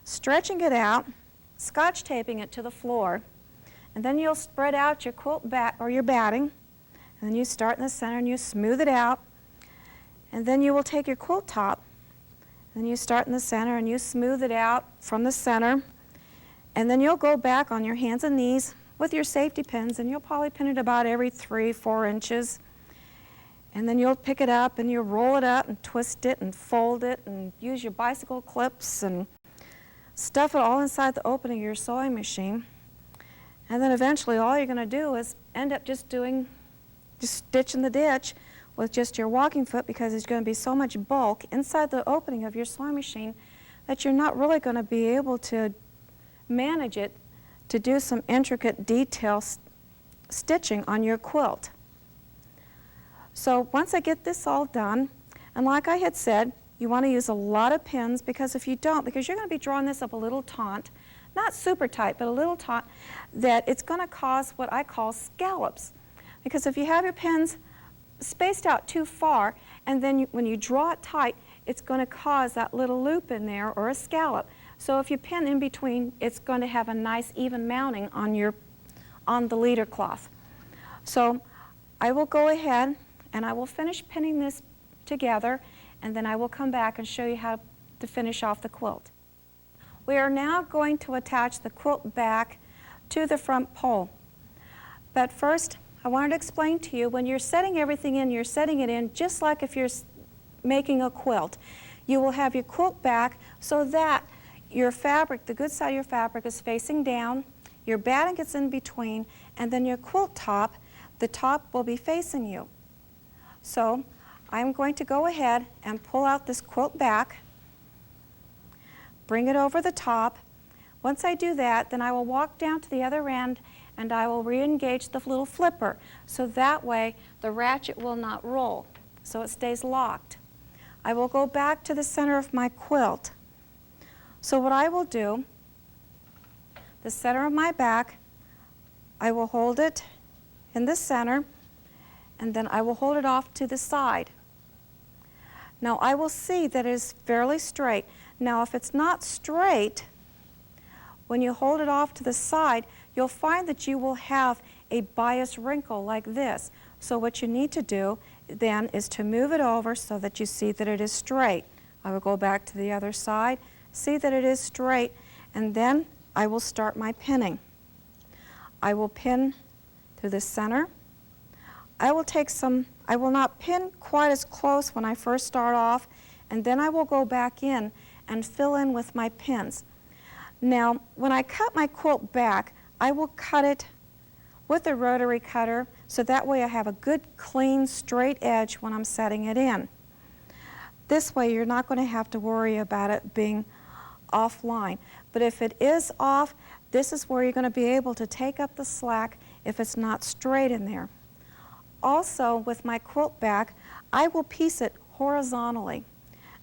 stretching it out, scotch taping it to the floor, and then you'll spread out your quilt back or your batting, and then you start in the center and you smooth it out, and then you will take your quilt top, and then you start in the center and you smooth it out from the center, and then you'll go back on your hands and knees with your safety pins, and you'll probably pin it about every 3-4 inches. And then you'll pick it up and you'll roll it up and twist it and fold it and use your bicycle clips and stuff it all inside the opening of your sewing machine. And then eventually all you're going to do is end up just stitching the ditch with just your walking foot, because there's going to be so much bulk inside the opening of your sewing machine that you're not really going to be able to manage it to do some intricate detail stitching on your quilt. So once I get this all done, and like I had said, you want to use a lot of pins, because if you don't, because you're going to be drawing this up a little taut, not super tight, but a little taut, that it's going to cause what I call scallops. Because if you have your pins spaced out too far, and then when you draw it tight, it's going to cause that little loop in there or a scallop. So if you pin in between, it's going to have a nice even mounting on the leader cloth. So I will go ahead and I will finish pinning this together, and then I will come back and show you how to finish off the quilt. We are now going to attach the quilt back to the front pole. But first, I wanted to explain to you, when you're setting everything in, you're setting it in just like if you're making a quilt. You will have your quilt back so that your fabric, the good side of your fabric, is facing down, your batting gets in between, and then your quilt top, the top will be facing you. So I'm going to go ahead and pull out this quilt back, bring it over the top. Once I do that, then I will walk down to the other end and I will re-engage the little flipper, so that way the ratchet will not roll, so it stays locked. I will go back to the center of my quilt. So what I will do, the center of my back, I will hold it in the center, and then I will hold it off to the side. Now I will see that it is fairly straight. Now if it's not straight, when you hold it off to the side, you'll find that you will have a bias wrinkle like this. So what you need to do then is to move it over so that you see that it is straight. I will go back to the other side, see that it is straight, and then I will start my pinning. I will pin through the center. I will not pin quite as close when I first start off, and then I will go back in and fill in with my pins. Now, when I cut my quilt back, I will cut it with a rotary cutter, so that way I have a good, clean, straight edge when I'm setting it in. This way you're not going to have to worry about it being offline. But if it is off, this is where you're going to be able to take up the slack if it's not straight in there. Also, with my quilt back, I will piece it horizontally.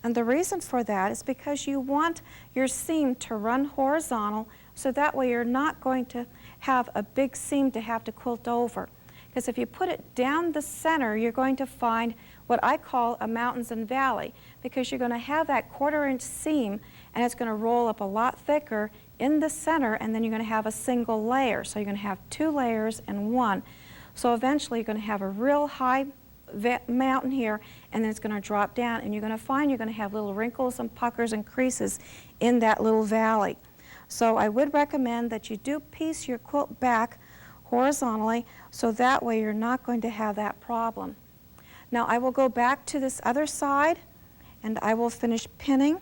And the reason for that is because you want your seam to run horizontal, so that way you're not going to have a big seam to have to quilt over. Because if you put it down the center, you're going to find what I call a mountains and valley, because you're going to have that 1/4 inch seam and it's going to roll up a lot thicker in the center, and then you're going to have a single layer. So you're going to have 2 layers in one. So eventually you're going to have a real high mountain here, and then it's going to drop down, and you're going to find you're going to have little wrinkles and puckers and creases in that little valley. So I would recommend that you do piece your quilt back horizontally, so that way you're not going to have that problem. Now I will go back to this other side and I will finish pinning.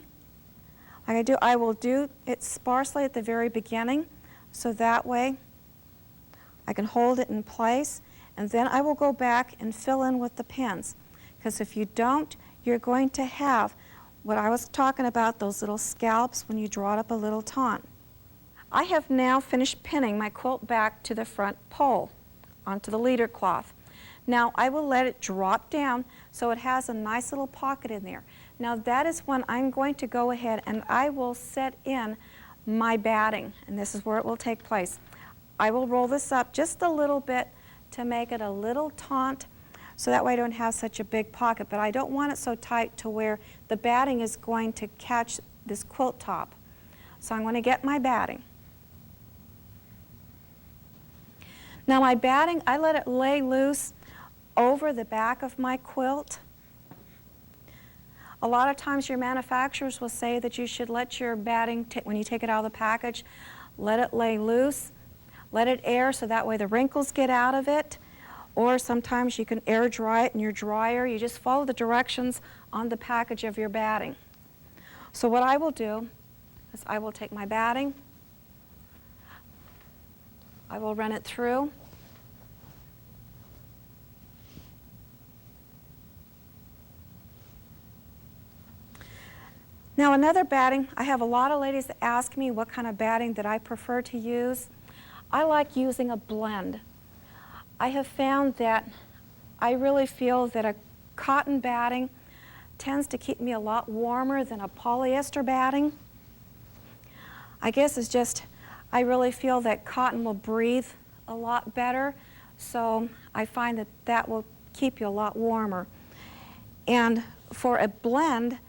I will do it sparsely at the very beginning, so that way I can hold it in place, and then I will go back and fill in with the pins, because if you don't, you're going to have what I was talking about, those little scallops when you draw it up a little taunt. I have now finished pinning my quilt back to the front pole onto the leader cloth. Now I will let it drop down so it has a nice little pocket in there. Now that is when I'm going to go ahead and I will set in my batting, and this is where it will take place. I will roll this up just a little bit to make it a little taunt, so that way I don't have such a big pocket, but I don't want it so tight to where the batting is going to catch this quilt top. So I'm going to get my batting. Now my batting, I let it lay loose over the back of my quilt. A lot of times your manufacturers will say that you should let your batting, when you take it out of the package, let it lay loose, let it air so that way the wrinkles get out of it. Or sometimes you can air dry it in your dryer. You just follow the directions on the package of your batting. So what I will do is I will take my batting, I will run it through. Now another batting, I have a lot of ladies that ask me what kind of batting that I prefer to use. I like using a blend. I have found that I really feel that a cotton batting tends to keep me a lot warmer than a polyester batting. I guess it's just, I really feel that cotton will breathe a lot better, so I find that that will keep you a lot warmer. And for a blend,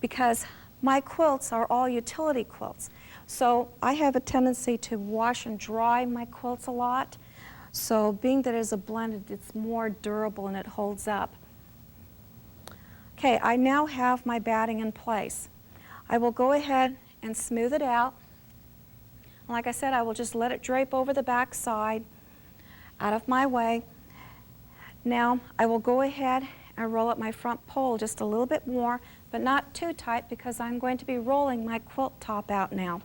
because my quilts are all utility quilts, so I have a tendency to wash and dry my quilts a lot. So being that it's a blend, it's more durable and it holds up. Okay, I now have my batting in place. I will go ahead and smooth it out. Like I said, I will just let it drape over the back side, out of my way. Now I will go ahead and roll up my front pole just a little bit more, but not too tight because I'm going to be rolling my quilt top out now.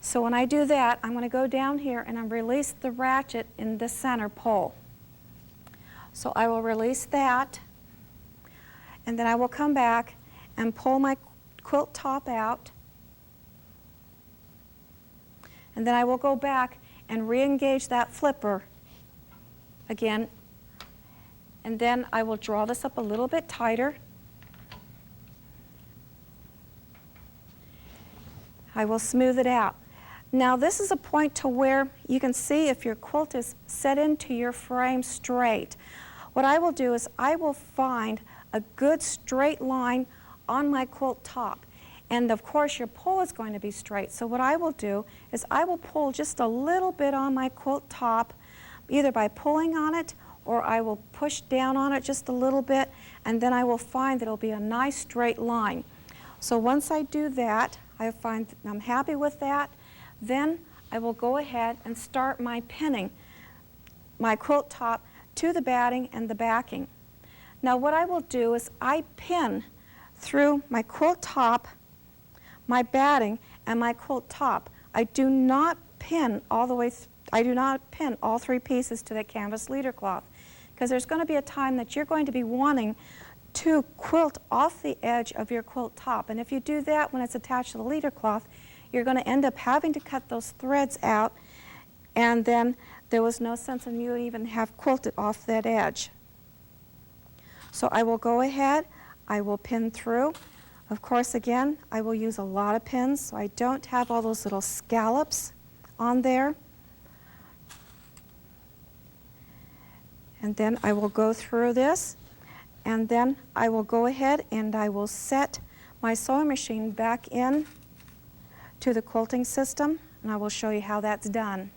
So when I do that, I'm going to go down here and I release the ratchet in the center pole. So I will release that, and then I will come back and pull my quilt top out. And then I will go back and re-engage that flipper again. And then I will draw this up a little bit tighter. I will smooth it out. Now this is a point to where you can see if your quilt is set into your frame straight. What I will do is I will find a good straight line on my quilt top. And of course your pole is going to be straight. So what I will do is I will pull just a little bit on my quilt top, either by pulling on it or I will push down on it just a little bit, and then I will find that it'll be a nice straight line. So once I do that, I find that I'm happy with that, then I will go ahead and start my pinning my quilt top to the batting and the backing. Now what I will do is I pin through my quilt top, my batting, and my quilt top. I do not pin all the way I do not pin all three pieces to the canvas leader cloth, because there's going to be a time that you're going to be wanting to quilt off the edge of your quilt top. And if you do that when it's attached to the leader cloth, you're going to end up having to cut those threads out, and then there was no sense in you even have quilted off that edge. So I will go ahead, I will pin through. Of course, again, I will use a lot of pins so I don't have all those little scallops on there. And then I will go through this, and then I will go ahead and I will set my sewing machine back in to the quilting system, and I will show you how that's done.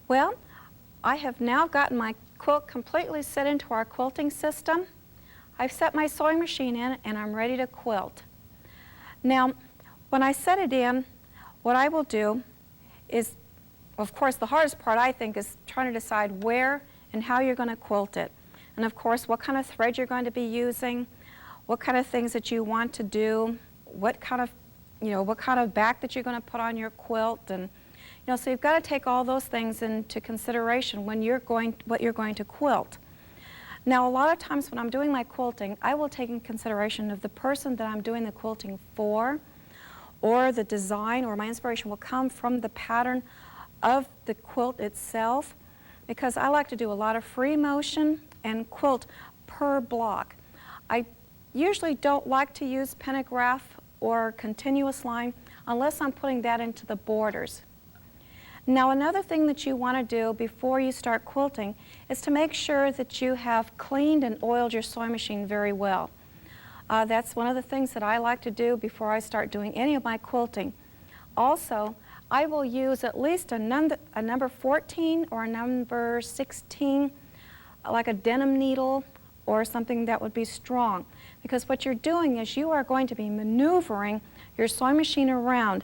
Well, I have now gotten my quilt completely set into our quilting system. I've set my sewing machine in and I'm ready to quilt. Now, when I set it in, what I will do is, of course, the hardest part I think is trying to decide where and how you're going to quilt it. And of course, what kind of thread you're going to be using, what kind of things that you want to do, what kind of back that you're going to put on your quilt, and so you've got to take all those things into consideration when what you're going to quilt. Now, a lot of times when I'm doing my quilting, I will take in consideration of the person that I'm doing the quilting for, or the design or my inspiration will come from the pattern of the quilt itself, because I like to do a lot of free motion and quilt per block. I usually don't like to use pentagraph or continuous line unless I'm putting that into the borders. Now, another thing that you want to do before you start quilting is to make sure that you have cleaned and oiled your sewing machine very well. That's one of the things that I like to do before I start doing any of my quilting. Also, I will use at least a number 14 or a number 16, like a denim needle or something that would be strong. Because what you're doing is you are going to be maneuvering your sewing machine around.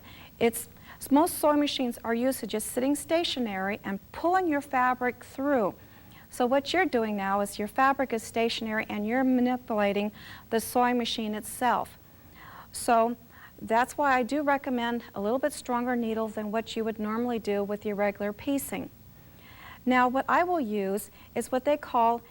Most sewing machines are used to just sitting stationary and pulling your fabric through. So what you're doing now is your fabric is stationary and you're manipulating the sewing machine itself. So that's why I do recommend a little bit stronger needle than what you would normally do with your regular piecing. Now what I will use is what they call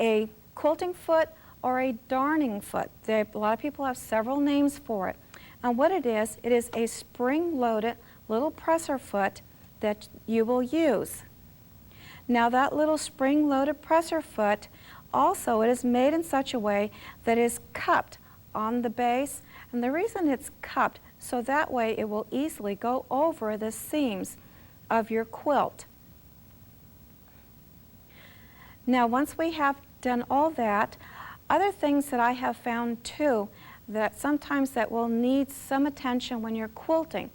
a quilting foot or a darning foot. A lot of people have several names for it. And what it is a spring-loaded little presser foot that you will use. Now that little spring-loaded presser foot, also it is made in such a way that it is cupped on the base, and the reason it's cupped so that way it will easily go over the seams of your quilt. Now once we have done all that, other things that I have found too that sometimes that will need some attention when you're quilting.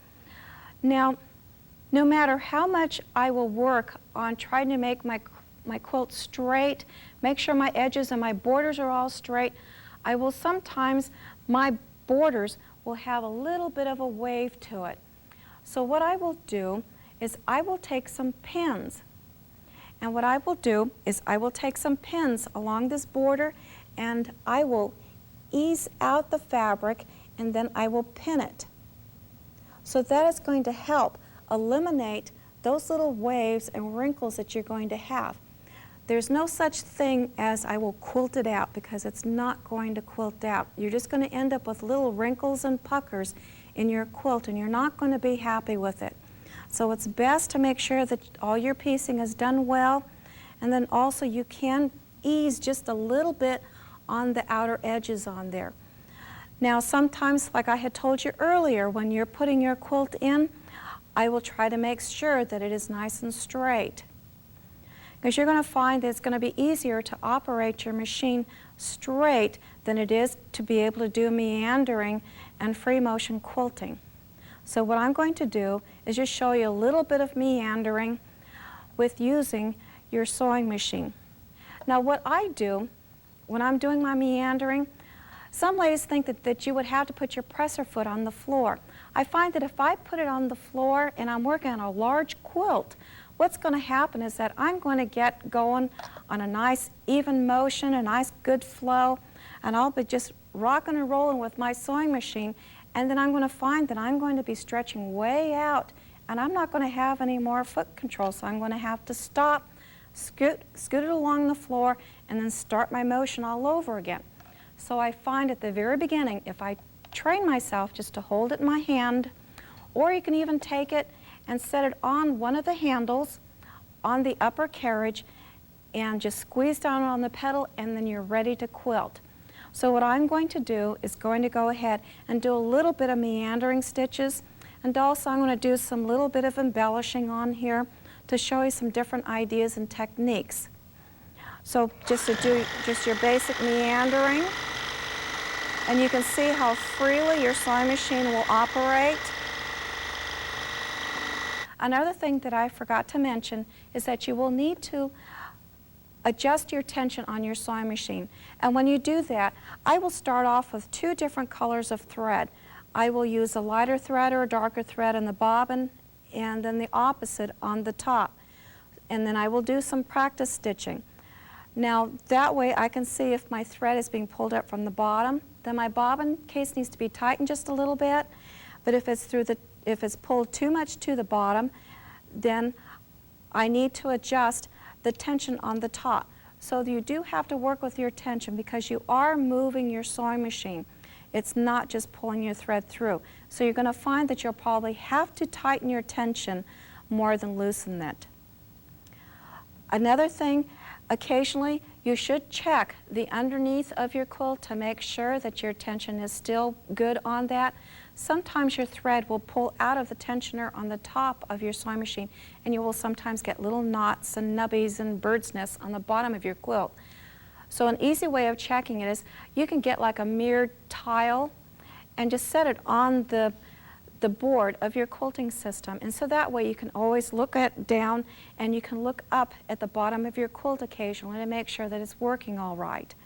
Now, no matter how much I will work on trying to make my quilt straight, make sure my edges and my borders are all straight, I will sometimes, my borders will have a little bit of a wave to it. So what I will do is I will take some pins. And what I will do is I will take some pins along this border and I will ease out the fabric and then I will pin it. So that is going to help eliminate those little waves and wrinkles that you're going to have. There's no such thing as I will quilt it out, because it's not going to quilt out. You're just going to end up with little wrinkles and puckers in your quilt, and you're not going to be happy with it. So it's best to make sure that all your piecing is done well, and then also you can ease just a little bit on the outer edges on there. Now sometimes, like I had told you earlier, when you're putting your quilt in, I will try to make sure that it is nice and straight, because you're going to find that it's going to be easier to operate your machine straight than it is to be able to do meandering and free motion quilting. So what I'm going to do is just show you a little bit of meandering with using your sewing machine. Now what I do when I'm doing my meandering, some ladies think that you would have to put your presser foot on the floor. I find that if I put it on the floor and I'm working on a large quilt, what's going to happen is that I'm going to get going on a nice even motion, a nice good flow, and I'll be just rocking and rolling with my sewing machine, and then I'm going to find that I'm going to be stretching way out, and I'm not going to have any more foot control, so I'm going to have to stop, scoot it along the floor, and then start my motion all over again. So I find at the very beginning, if I train myself just to hold it in my hand, or you can even take it and set it on one of the handles on the upper carriage and just squeeze down on the pedal, and then you're ready to quilt. So what I'm going to do is going to go ahead and do a little bit of meandering stitches, and also I'm going to do some little bit of embellishing on here to show you some different ideas and techniques. So just to do just your basic meandering, and you can see how freely your sewing machine will operate. Another thing that I forgot to mention is that you will need to adjust your tension on your sewing machine. And when you do that, I will start off with 2 different colors of thread. I will use a lighter thread or a darker thread in the bobbin, and then the opposite on the top. And then I will do some practice stitching. Now that way I can see if my thread is being pulled up from the bottom. Then my bobbin case needs to be tightened just a little bit, but if it's pulled too much to the bottom, then I need to adjust the tension on the top. So you do have to work with your tension, because you are moving your sewing machine. It's not just pulling your thread through. So you're going to find that you'll probably have to tighten your tension more than loosen it. Another thing, occasionally you should check the underneath of your quilt to make sure that your tension is still good on that. Sometimes your thread will pull out of the tensioner on the top of your sewing machine, and you will sometimes get little knots and nubbies and bird's nests on the bottom of your quilt. So an easy way of checking it is you can get like a mirrored tile and just set it on the board of your quilting system, and so that way you can always look down and you can look up at the bottom of your quilt occasionally to make sure that it's working all right.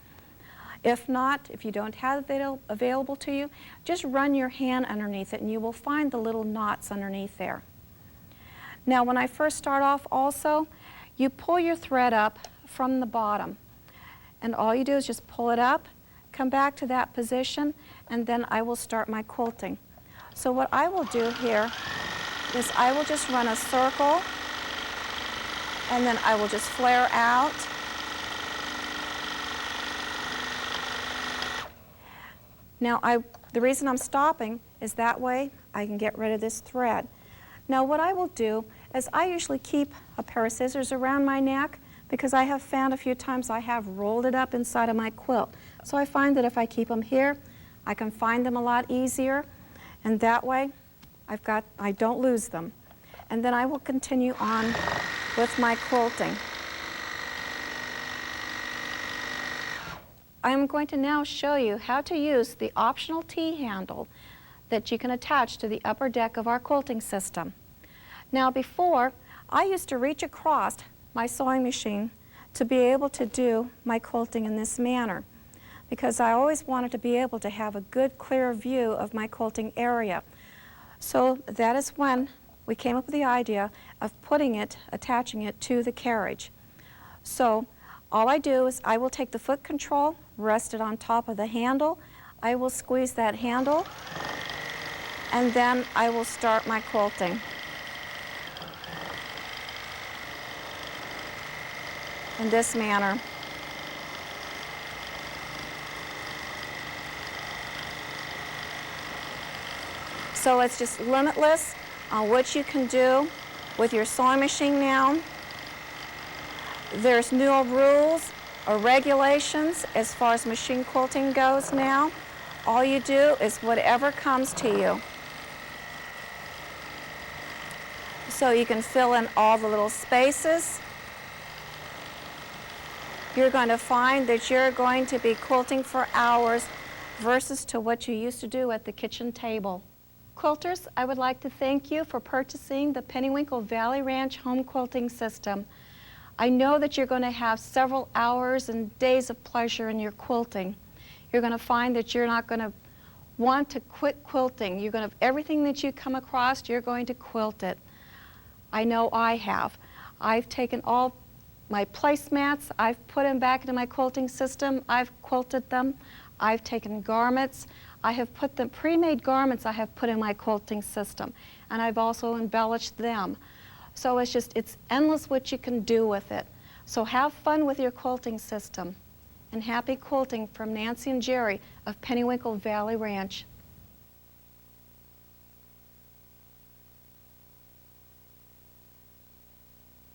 If not, if you don't have it available to you, just run your hand underneath it and you will find the little knots underneath there. Now when I first start off also, you pull your thread up from the bottom, and all you do is just pull it up, come back to that position, and then I will start my quilting. So what I will do here is I will just run a circle, and then I will just flare out. Now the reason I'm stopping is that way I can get rid of this thread. Now what I will do is I usually keep a pair of scissors around my neck, because I have found a few times I have rolled it up inside of my quilt. So I find that if I keep them here, I can find them a lot easier, and that way I don't lose them. And then I will continue on with my quilting. I am going to now show you how to use the optional T-handle that you can attach to the upper deck of our quilting system. Now before, I used to reach across my sewing machine to be able to do my quilting in this manner. because I always wanted to be able to have a good, clear view of my quilting area. So that is when we came up with the idea of attaching it to the carriage. So all I do is I will take the foot control, rest it on top of the handle, I will squeeze that handle, and then I will start my quilting. In this manner. So it's just limitless on what you can do with your sewing machine now. There's no rules or regulations as far as machine quilting goes now. All you do is whatever comes to you. So you can fill in all the little spaces. You're going to find that you're going to be quilting for hours versus to what you used to do at the kitchen table. Quilters, I would like to thank you for purchasing the Pennywinkle Valley Ranch home quilting system. I know that you're going to have several hours and days of pleasure in your quilting. You're going to find that you're not going to want to quit quilting. You're going to, everything that you come across, you're going to quilt it. I know I have. I've taken all my placemats, I've put them back into my quilting system, I've quilted them, I've taken garments, I have put them, pre-made garments I have put in my quilting system, and I've also embellished them. So it's endless what you can do with it. So have fun with your quilting system. And happy quilting from Nancy and Jerry of Pennywinkle Valley Ranch.